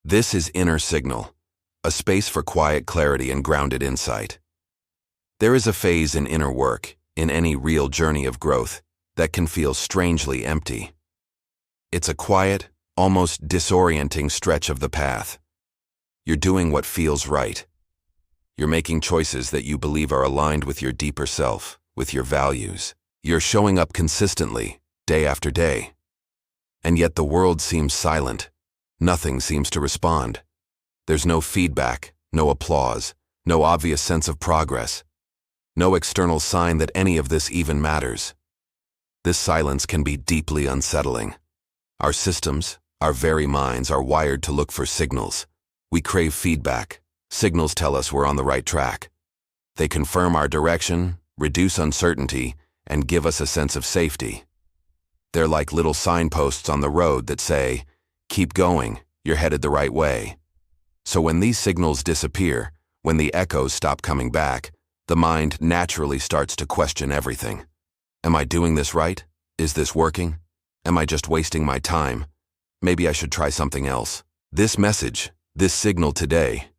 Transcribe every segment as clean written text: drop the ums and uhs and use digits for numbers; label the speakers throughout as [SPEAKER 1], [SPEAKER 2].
[SPEAKER 1] This is inner signal, a space for quiet clarity and grounded insight. There is a phase in inner work, in any real journey of growth, that can feel strangely empty. It's a quiet, almost disorienting stretch of the path. You're doing what feels right. You're making choices that you believe are aligned with your deeper self, with your values. You're showing up consistently, day after day. And yet the world seems silent. Nothing seems to respond. There's no feedback, no applause, no obvious sense of progress, no external sign that any of this even matters. This silence can be deeply unsettling. Our systems, our very minds, are wired to look for signals. We crave feedback. Signals tell us we're on the right track. They confirm our direction, reduce uncertainty, and give us a sense of safety. They're like little signposts on the road that say, "Keep going, you're headed the right way." So when these signals disappear, when the echoes stop coming back, the mind naturally starts to question everything. Am I doing this right? Is this working? Am I just wasting my time? Maybe I should try something else. This message, this signal today,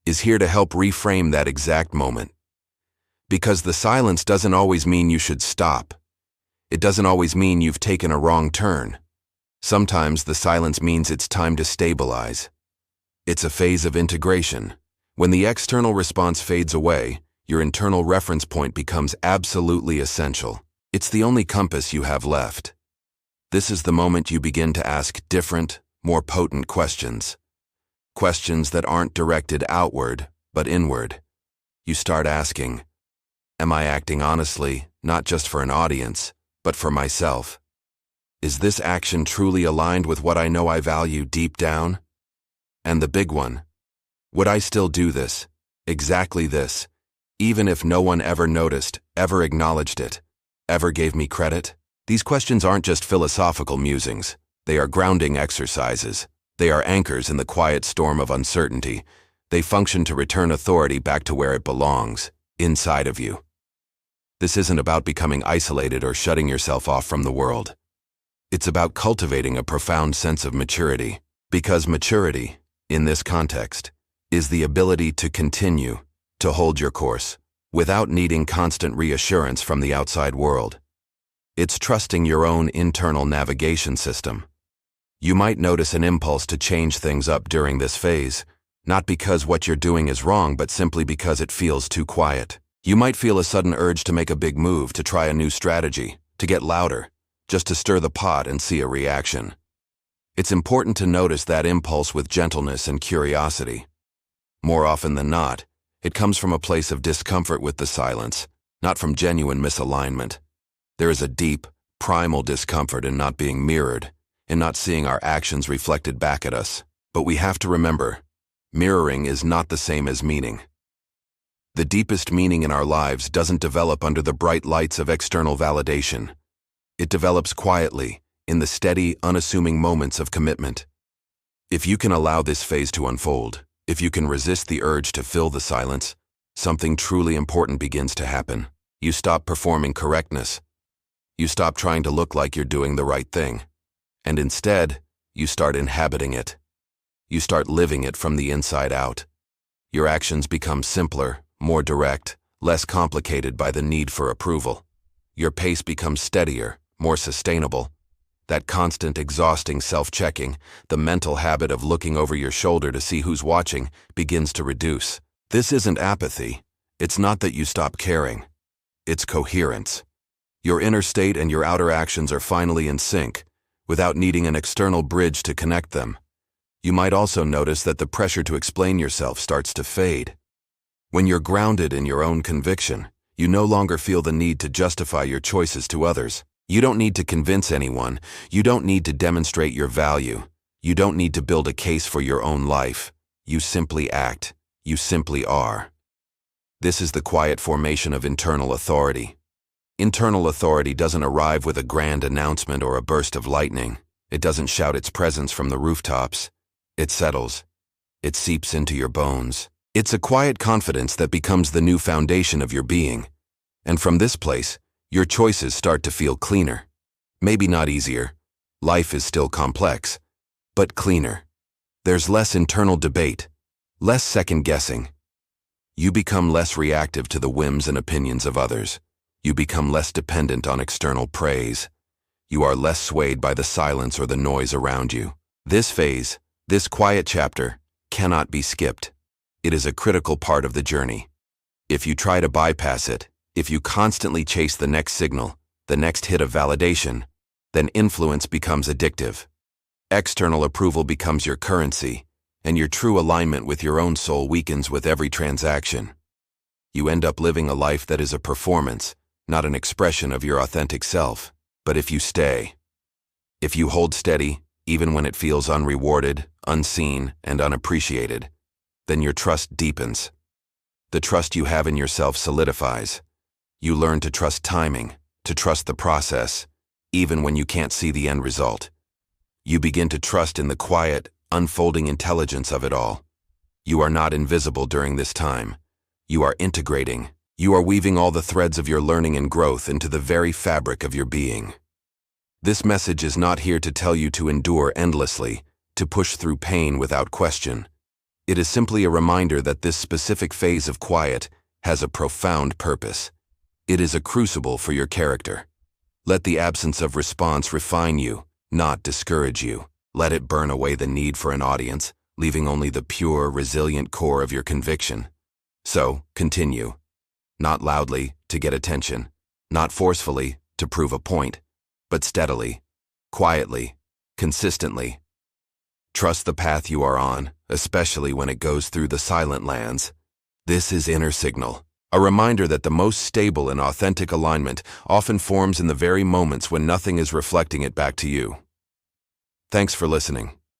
[SPEAKER 1] is here to help reframe that exact moment. Because the silence doesn't always mean you should stop. It doesn't always mean you've taken a wrong turn. Sometimes the silence means it's time to stabilize. It's a phase of integration. When the external response fades away, your internal reference point becomes absolutely essential. It's the only compass you have left. This is the moment you begin to ask different, more potent questions. Questions that aren't directed outward, but inward. You start asking, am I acting honestly, not just for an audience, but for myself? Is this action truly aligned with what I know I value deep down? And the big one, would I still do this, exactly this, even if no one ever noticed, ever acknowledged it, ever gave me credit? These questions aren't just philosophical musings. They are grounding exercises. They are anchors in the quiet storm of uncertainty. They function to return authority back to where it belongs, inside of you. This isn't about becoming isolated or shutting yourself off from the world. It's about cultivating a profound sense of maturity, because maturity, in this context, is the ability to continue, to hold your course, without needing constant reassurance from the outside world. It's trusting your own internal navigation system. You might notice an impulse to change things up during this phase, not because what you're doing is wrong, but simply because it feels too quiet. You might feel a sudden urge to make a big move, to try a new strategy, to get louder, just to stir the pot and see a reaction. It's important to notice that impulse with gentleness and curiosity. More often than not, it comes from a place of discomfort with the silence, not from genuine misalignment. There is a deep, primal discomfort in not being mirrored, in not seeing our actions reflected back at us. But we have to remember, mirroring is not the same as meaning. The deepest meaning in our lives doesn't develop under the bright lights of external validation. It develops quietly, in the steady, unassuming moments of commitment. If you can allow this phase to unfold, if you can resist the urge to fill the silence, something truly important begins to happen. You stop performing correctness. You stop trying to look like you're doing the right thing. And instead, you start inhabiting it. You start living it from the inside out. Your actions become simpler, more direct, less complicated by the need for approval. Your pace becomes steadier, more sustainable. That constant, exhausting self-checking, the mental habit of looking over your shoulder to see who's watching, begins to reduce. This isn't apathy. It's not that you stop caring. It's coherence. Your inner state and your outer actions are finally in sync, without needing an external bridge to connect them. You might also notice that the pressure to explain yourself starts to fade. When you're grounded in your own conviction, you no longer feel the need to justify your choices to others. You don't need to convince anyone. You don't need to demonstrate your value. You don't need to build a case for your own life. You simply act. You simply are. This is the quiet formation of internal authority. Internal authority doesn't arrive with a grand announcement or a burst of lightning. It doesn't shout its presence from the rooftops. It settles. It seeps into your bones. It's a quiet confidence that becomes the new foundation of your being. And from this place, your choices start to feel cleaner. Maybe not easier. Life is still complex, but cleaner. There's less internal debate, less second-guessing. You become less reactive to the whims and opinions of others. You become less dependent on external praise. You are less swayed by the silence or the noise around you. This phase, this quiet chapter, cannot be skipped. It is a critical part of the journey. If you try to bypass it, if you constantly chase the next signal, the next hit of validation, then influence becomes addictive. External approval becomes your currency, and your true alignment with your own soul weakens with every transaction. You end up living a life that is a performance, not an expression of your authentic self. But if you stay, if you hold steady, even when it feels unrewarded, unseen, and unappreciated, then your trust deepens. The trust you have in yourself solidifies. You learn to trust timing, to trust the process, even when you can't see the end result. You begin to trust in the quiet, unfolding intelligence of it all. You are not invisible during this time. You are integrating. You are weaving all the threads of your learning and growth into the very fabric of your being. This message is not here to tell you to endure endlessly, to push through pain without question. It is simply a reminder that this specific phase of quiet has a profound purpose. It is a crucible for your character. Let the absence of response refine you, not discourage you. Let it burn away the need for an audience, leaving only the pure, resilient core of your conviction. So, continue. Not loudly, to get attention. Not forcefully, to prove a point. But steadily, quietly, consistently. Trust the path you are on, especially when it goes through the silent lands. This is Inner Signal, a reminder that the most stable and authentic alignment often forms in the very moments when nothing is reflecting it back to you. Thanks for listening.